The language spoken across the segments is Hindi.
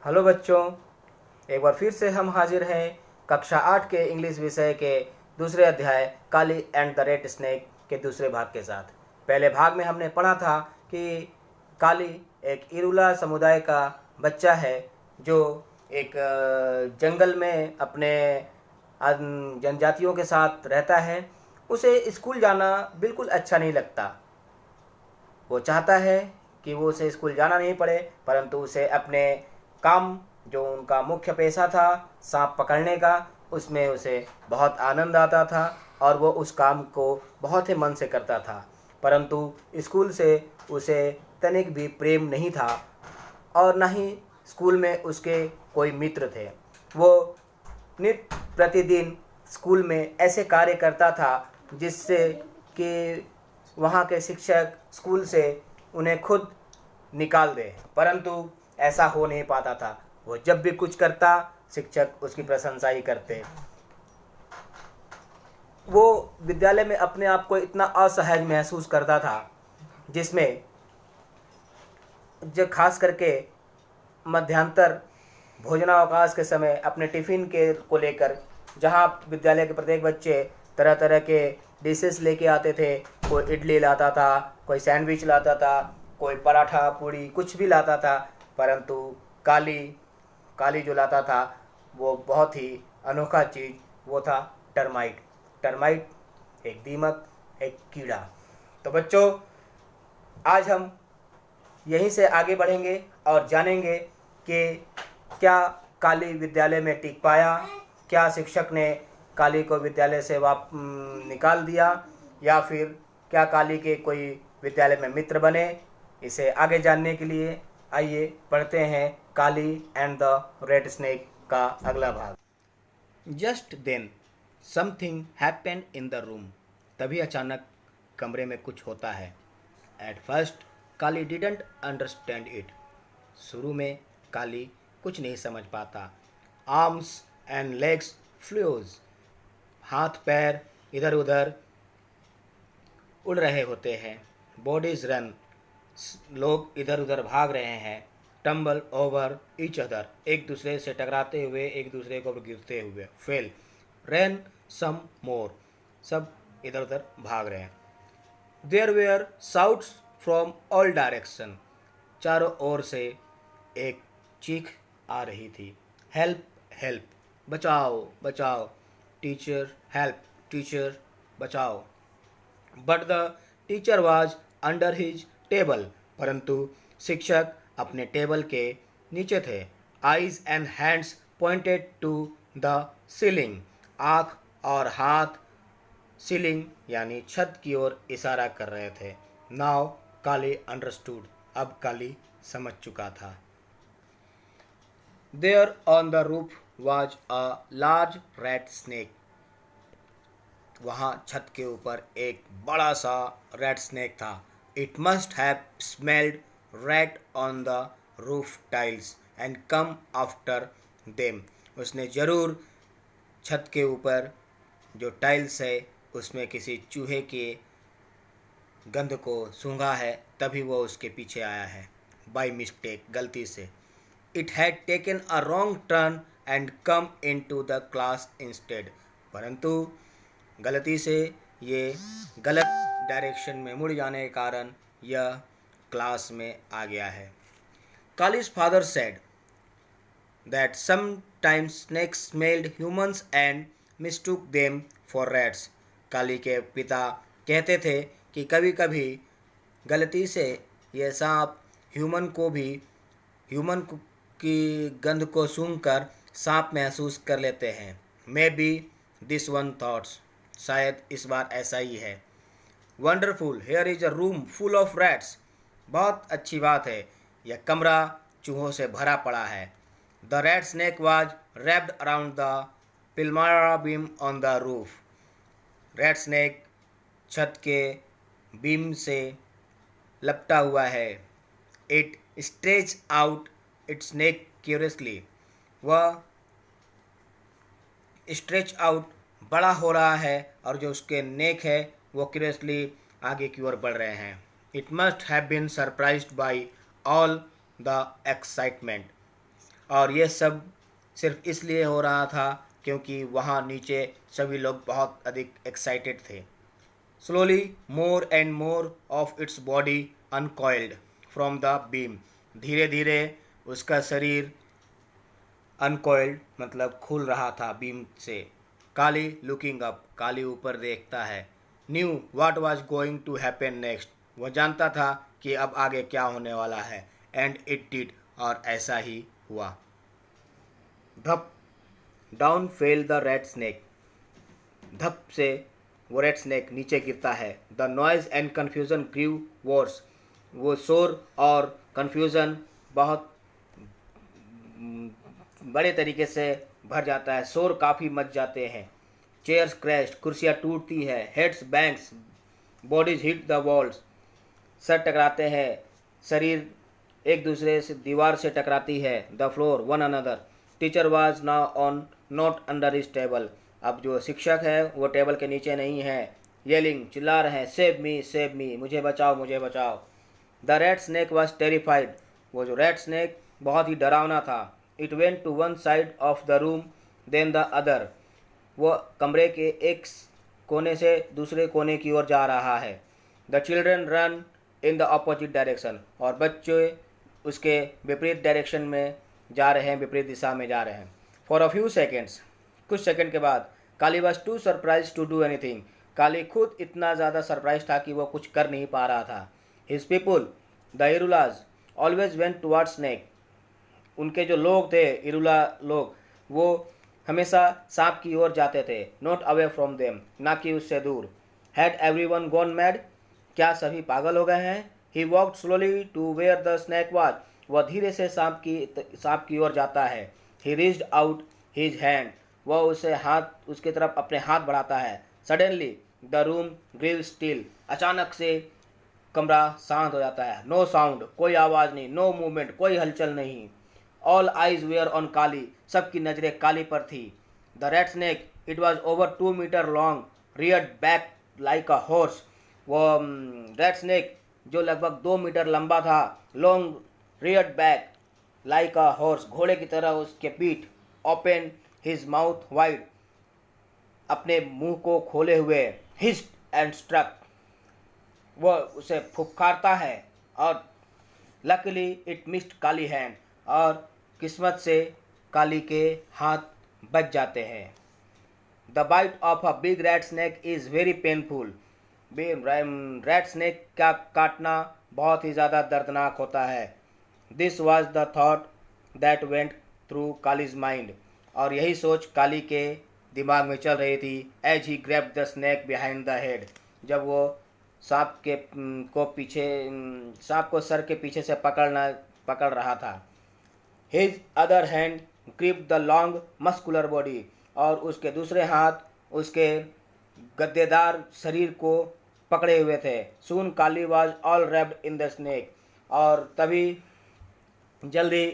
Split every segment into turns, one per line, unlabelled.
हेलो बच्चों, एक बार फिर से हम हाजिर हैं कक्षा 8 के इंग्लिश विषय के दूसरे अध्याय काली एंड द रेड स्नेक के दूसरे भाग के साथ। पहले भाग में हमने पढ़ा था कि काली एक इरुला समुदाय का बच्चा है जो एक जंगल में अपने जनजातियों के साथ रहता है। उसे स्कूल जाना बिल्कुल अच्छा नहीं लगता। वो चाहता है कि वो उसे स्कूल जाना नहीं पड़े, परंतु उसे अपने काम, जो उनका मुख्य पेशा था सांप पकड़ने का, उसमें उसे बहुत आनंद आता था और वो उस काम को बहुत ही मन से करता था। परंतु स्कूल से उसे तनिक भी प्रेम नहीं था और न ही स्कूल में उसके कोई मित्र थे। वो नित्य प्रतिदिन स्कूल में ऐसे कार्य करता था जिससे कि वहाँ के शिक्षक स्कूल से उन्हें खुद निकाल दें, परंतु ऐसा हो नहीं पाता था। वो जब भी कुछ करता, शिक्षक उसकी प्रशंसा ही करते। वो विद्यालय में अपने आप को इतना असहज महसूस करता था, जिसमें जो खास करके मध्यांतर भोजनावकाश के समय अपने टिफ़िन के को लेकर, जहाँ विद्यालय के प्रत्येक बच्चे तरह तरह के डिशेस लेके आते थे। कोई इडली लाता था, कोई सैंडविच लाता था, कोई पराठा पूड़ी कुछ भी लाता था, परंतु काली काली जो लाता था वो बहुत ही अनोखा चीज़, वो था टर्माइट। टर्माइट एक दीमक, एक कीड़ा। तो बच्चों, आज हम यहीं से आगे बढ़ेंगे और जानेंगे कि क्या काली विद्यालय में टिक पाया, क्या शिक्षक ने काली को विद्यालय से निकाल दिया, या फिर क्या काली के कोई विद्यालय में मित्र बने। इसे आगे जानने के लिए आइए पढ़ते हैं Kali and the red snake का अगला भाग। Just then something happened in the room. तभी अचानक कमरे में कुछ होता है। At first Kali didn't understand it. शुरू में काली कुछ नहीं समझ पाता। Arms and legs flew. हाथ पैर इधर उधर उड़ रहे होते हैं। Bodies ran. लोग इधर उधर भाग रहे हैं। Tumble over each other. एक दूसरे से टकराते हुए, एक दूसरे को गिरते हुए। फेल। Run some more. सब इधर उधर भाग रहे हैं। There were shouts from all direction. चारों ओर से एक चीख आ रही थी। Help help. बचाओ बचाओ। Teacher help. टीचर बचाओ। But the teacher was under his table. परंतु शिक्षक अपने टेबल के नीचे थे। Eyes and hands pointed to the ceiling. आँख और हाथ सीलिंग यानी छत की ओर इशारा कर रहे थे। Now Kali understood. अब काली समझ चुका था। There on the roof was a large red snake. वहाँ छत के ऊपर एक बड़ा सा रेड स्नेक था। It must have smelled rats on the roof tiles and come after them. उसने ज़रूर छत के ऊपर जो टाइल्स है उसमें किसी चूहे के गंध को सूंघा है, तभी वो उसके पीछे आया है। बाय मिस्टेक, गलती से। It had taken a wrong turn and come into the class instead. परंतु गलती से ये गलत डायरेक्शन में मुड़ जाने के कारण यह क्लास में आ गया है। काली's father said that sometimes snakes smelled humans and mistook them for rats. काली के पिता कहते थे कि कभी कभी गलती से ये सांप ह्यूमन की गंध को सूंघकर सांप महसूस कर लेते हैं। May be this one thoughts. शायद इस बार ऐसा ही है। Wonderful, here is a room full of rats. बहुत अच्छी बात है, यह कमरा चूहों से भरा पड़ा है। The red snake was wrapped around the पिलमारा beam on the roof. Red snake छत के बीम से लपटा हुआ है। It stretch out its neck curiously. वह स्ट्रेच आउट बड़ा हो रहा है और जो उसके नेक है वो क्यूरियसली आगे की ओर बढ़ रहे हैं। It must have been surprised by all the excitement. और ये सब सिर्फ इसलिए हो रहा था क्योंकि वहाँ नीचे सभी लोग बहुत अधिक एक्साइटेड थे। Slowly more and more of its body uncoiled from the beam. धीरे धीरे उसका शरीर अनकॉइल्ड मतलब खुल रहा था बीम से। काली लुकिंग अप, काली ऊपर देखता है। Knew what was going to happen next, वह जानता था कि अब आगे क्या होने वाला है। एंड इट डिड, और ऐसा ही हुआ। धप, down fell the red snake, धप से वो रेड स्नेक नीचे गिरता है। The noise and confusion grew worse, वो शोर और कन्फ्यूज़न बहुत बड़े तरीके से भर जाता है, शोर काफ़ी मच जाते हैं। चेयर्स क्रैश्ड, कुर्सियाँ टूटती है। Heads bangs, bodies hit the walls, sir टकराते हैं, शरीर एक दूसरे से दीवार से टकराती है। The floor one another, teacher was now on not under his table, अब जो शिक्षक है वो टेबल के नीचे नहीं है। येलिंग, चिल्ला रहे हैं, सेव मी, मुझे बचाओ, मुझे बचाओ। The red snake was terrified, वो जो रेड स्नेक बहुत ही डरावना था। It went to one side of the room then the other, वो कमरे के एक कोने से दूसरे कोने की ओर जा रहा है। The children run in the opposite direction, और बच्चे उसके विपरीत डायरेक्शन में जा रहे हैं, विपरीत दिशा में जा रहे हैं। फॉर अ फ्यू सेकेंड्स, कुछ सेकंड के बाद, Kali was too surprise to do anything, Kali खुद इतना ज़्यादा सरप्राइज था कि वो कुछ कर नहीं पा रहा था। His people the Irulas always went towards snake, उनके जो लोग थे इरुला लोग, वो हमेशा सांप की ओर जाते थे। नॉट अवे फ्रॉम देम, ना कि उससे दूर। हैड एवरीवन गॉन मैड, क्या सभी पागल हो गए हैं। He walked slowly to where the snake was, वह धीरे से सांप की ओर जाता है। He reached out his hand, वह उसे हाथ उसकी तरफ अपने हाथ बढ़ाता है। Suddenly the room grew still, अचानक से कमरा शांत हो जाता है। नो साउंड, कोई आवाज़ नहीं। नो मूवमेंट, कोई हलचल नहीं। All eyes were on Kali, सबकी नज़रें काली पर थी। The red snake, it was over 2 metre long, reared back like a horse, वो रेड स्नेक जो लगभग 2 मीटर लंबा था, long reared back like a horse, घोड़े की तरह उसके पीठ। ओपन हिज माउथ वाइड, अपने मुंह को खोले हुए। हिस्ड एंड स्ट्रक, वह उसे फुफकारता है। और luckily it missed Kali hand, और किस्मत से काली के हाथ बच जाते हैं। The bite of a big red snake is very painful, red snake का काटना बहुत ही ज़्यादा दर्दनाक होता है। This was the thought that went through Kali's mind, और यही सोच काली के दिमाग में चल रही थी। As he grabbed the snake behind the head, जब वो सांप को सर के पीछे से पकड़ रहा था। His other hand grip the long muscular body, और उसके दूसरे हाथ उसके गद्देदार शरीर को पकड़े हुए थे। Soon Kali was all wrapped in the snake, और तभी जल्दी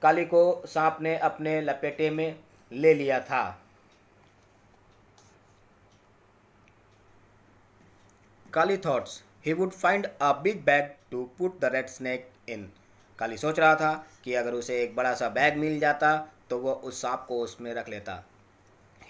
काली को सांप ने अपने लपेटे में ले लिया था। Kali thought he would find a big bag to put the red snake in, Kali सोच रहा था कि अगर उसे एक बड़ा सा बैग मिल जाता तो वह उस सांप को उसमें रख लेता।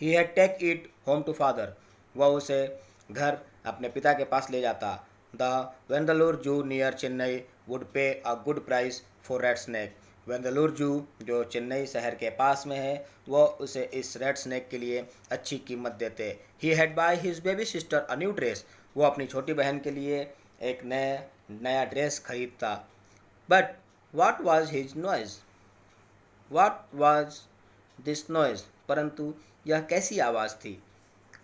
He had take it home to father, वह उसे घर अपने पिता के पास ले जाता। द वेंदलूर जू near Chennai would pay a good price for red snake, Vandalur zoo जो चेन्नई शहर के पास में है, वह उसे इस रेड स्नेक के लिए अच्छी कीमत देते। He had by his baby sister a new dress, वो अपनी छोटी बहन के लिए एक नया ड्रेस खरीदता। But what was his noise, what was this noise, परंतु यह कैसी आवाज़ थी।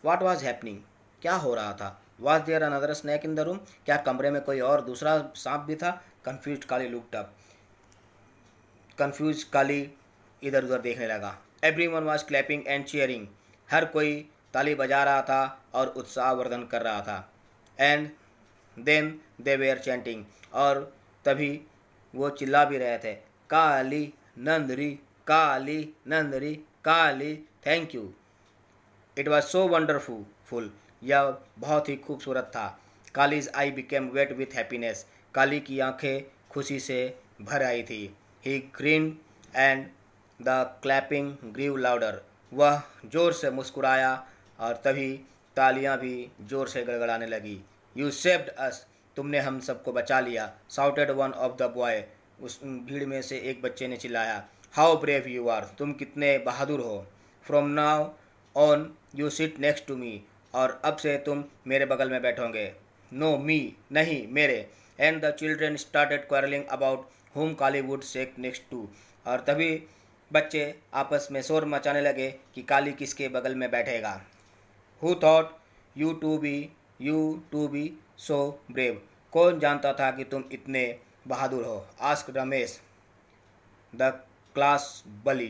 वाट वॉज हैपनिंग, क्या हो रहा था। Was there another snake in the room, क्या कमरे में कोई और दूसरा सांप भी था। Confused Kali looked up, confused Kali इधर उधर देखने लगा। Everyone was clapping and cheering, हर कोई ताली बजा रहा था और उत्साहवर्धन कर रहा था। And then they were chanting, और तभी वो चिल्ला भी रहे थे, Kali nandri, Kali nandri, Kali thank you. It was so wonderful, यह बहुत ही खूबसूरत था। Kali's eye became wet with happiness, Kali की आंखें खुशी से भर आई थी। He grinned and the clapping grew louder. वह जोर से मुस्कुराया और तभी तालियां भी जोर से गड़गड़ाने लगी। You saved us. तुमने हम सबको बचा लिया। Shouted one of the boy. उस भीड़ में से एक बच्चे ने चिल्लाया। How brave you are. तुम कितने बहादुर हो। From now on you sit next to me. और अब से तुम मेरे बगल में बैठोगे। नो मी, नहीं मेरे। And the children started quarrelling about whom Kali would sit next to. और तभी बच्चे आपस में शोर मचाने लगे कि काली किसके बगल में बैठेगा। Who thought you to be so brave. कौन जानता था कि तुम इतने बहादुर हो। Ask Ramesh the class bully.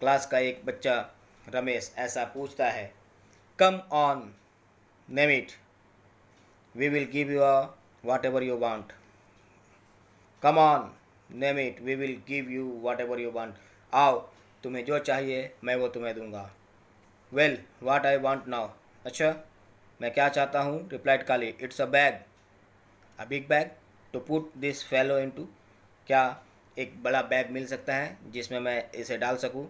क्लास का एक बच्चा रमेश ऐसा पूछता है। Come on name it, we will give you whatever you want. Come on name it, we will give you whatever you want. आओ, तुम्हें जो चाहिए मैं वो तुम्हें दूंगा। Well what I want now. अच्छा, मैं क्या चाहता हूँ, replied Kali. It's a bag, a big bag to put this fellow into. क्या एक बड़ा बैग मिल सकता है जिसमें मैं इसे डाल सकूँ।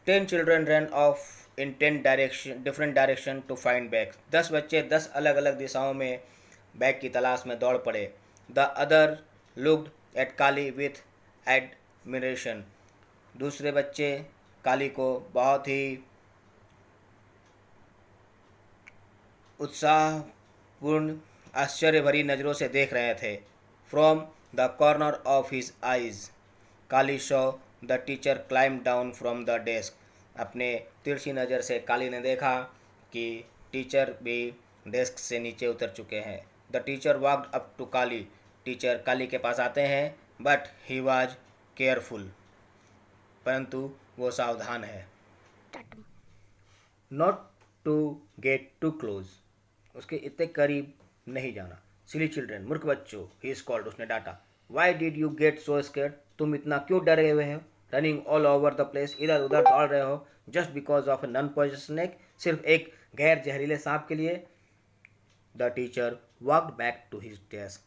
10 children run off in 10 different direction to find bag. 10 बच्चे 10 अलग अलग दिशाओं में बैग की तलाश में दौड़ पड़े। The other looked at Kali with admiration. दूसरे बच्चे काली को बहुत ही उत्साहपूर्ण आश्चर्य भरी नज़रों से देख रहे थे। From the corner of his eyes Kali Shaw the teacher climb down from the desk. अपने तिरछी नज़र से काली ने देखा कि टीचर भी डेस्क से नीचे उतर चुके हैं। The teacher walked up to Kali. Teacher Kali के पास आते हैं, बट ही वॉज केयरफुल, परंतु वो सावधान है। Not to get too close, उसके इतने करीब नहीं जाना। सिली चिल्ड्रन, मूर्ख बच्चों, ही इज कॉल्ड, उसने डांटा। Why did you get so scared, तुम इतना क्यों डरे हुए हो। Running all over the place, इधर उधर दौड़ रहे हो। Just because of a non poisonous snake, सिर्फ एक गैर जहरीले सांप के लिए। The teacher walked back to his desk.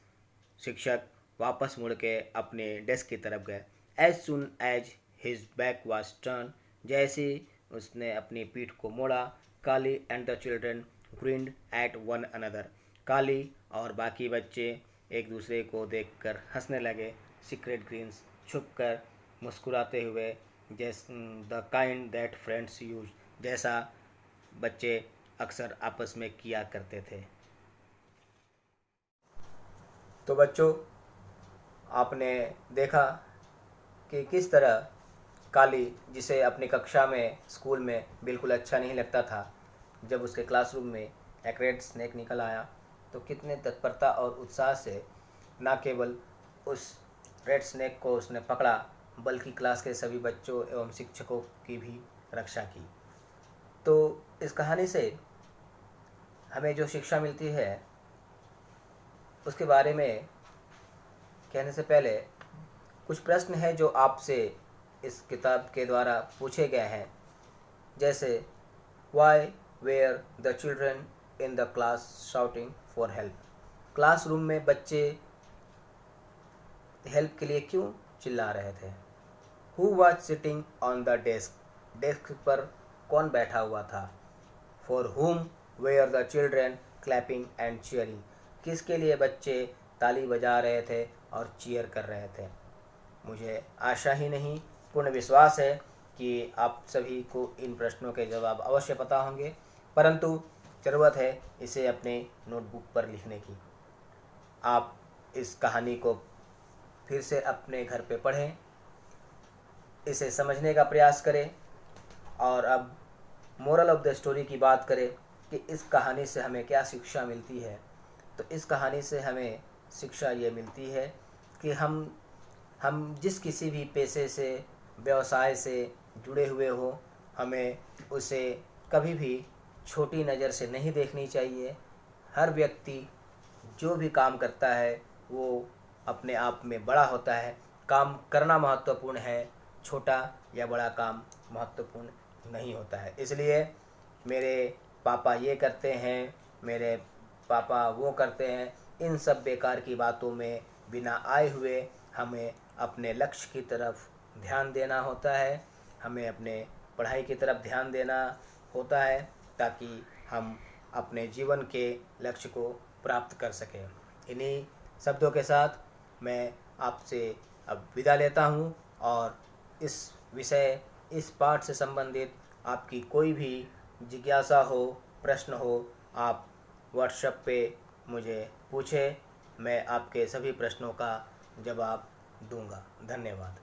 शिक्षक वापस मुड़ के अपने डेस्क की तरफ गए। As soon as his back was turn, जैसे उसने अपनी पीठ को मोड़ा, काली and the children grinned at one another. Kali और बाकी बच्चे एक दूसरे को देखकर हंसने लगे। सीक्रेट ग्रीन्स, छुपकर मुस्कुराते हुए, the kind that friends use, जैसा बच्चे अक्सर आपस में किया करते थे। तो बच्चों, आपने देखा कि किस तरह काली, जिसे अपनी कक्षा में स्कूल में बिल्कुल अच्छा नहीं लगता था, जब उसके क्लासरूम में एक रेड स्नेक निकल आया तो कितने तत्परता और उत्साह से न केवल उस रेड स्नेक को उसने पकड़ा, बल्कि क्लास के सभी बच्चों एवं शिक्षकों की भी रक्षा की। तो इस कहानी से हमें जो शिक्षा मिलती है उसके बारे में कहने से पहले कुछ प्रश्न हैं जो आपसे इस किताब के द्वारा पूछे गए हैं। जैसे, why were the children in the class shouting for help. Classroom में बच्चे हेल्प के लिए क्यों चिल्ला रहे थे। Who was sitting on the desk, desk पर कौन बैठा हुआ था। For whom were the children clapping and cheering, किसके लिए बच्चे ताली बजा रहे थे और चीयर कर रहे थे। मुझे आशा ही नहीं, पूर्ण विश्वास है कि आप सभी को इन प्रश्नों के जवाब अवश्य पता होंगे, परंतु ज़रूरत है इसे अपने नोटबुक पर लिखने की। आप इस कहानी को फिर से अपने घर पे पढ़ें, इसे समझने का प्रयास करें और अब मोरल ऑफ द स्टोरी की बात करें कि इस कहानी से हमें क्या शिक्षा मिलती है। तो इस कहानी से हमें शिक्षा ये मिलती है कि हम जिस किसी भी पेशे से, व्यवसाय से जुड़े हुए हो, हमें उसे कभी भी छोटी नज़र से नहीं देखनी चाहिए। हर व्यक्ति जो भी काम करता है वो अपने आप में बड़ा होता है। काम करना महत्वपूर्ण है, छोटा या बड़ा काम महत्वपूर्ण नहीं होता है। इसलिए मेरे पापा ये करते हैं, मेरे पापा वो करते हैं, इन सब बेकार की बातों में बिना आए हुए हमें अपने लक्ष्य की तरफ ध्यान देना होता है, हमें अपने पढ़ाई की तरफ ध्यान देना होता है ताकि हम अपने जीवन के लक्ष्य को प्राप्त कर सकें। इन्हीं शब्दों के साथ मैं आपसे अब विदा लेता हूँ, और इस पाठ से संबंधित आपकी कोई भी जिज्ञासा हो, प्रश्न हो, आप व्हाट्सएप पे मुझे पूछें। मैं आपके सभी प्रश्नों का जवाब दूंगा। धन्यवाद।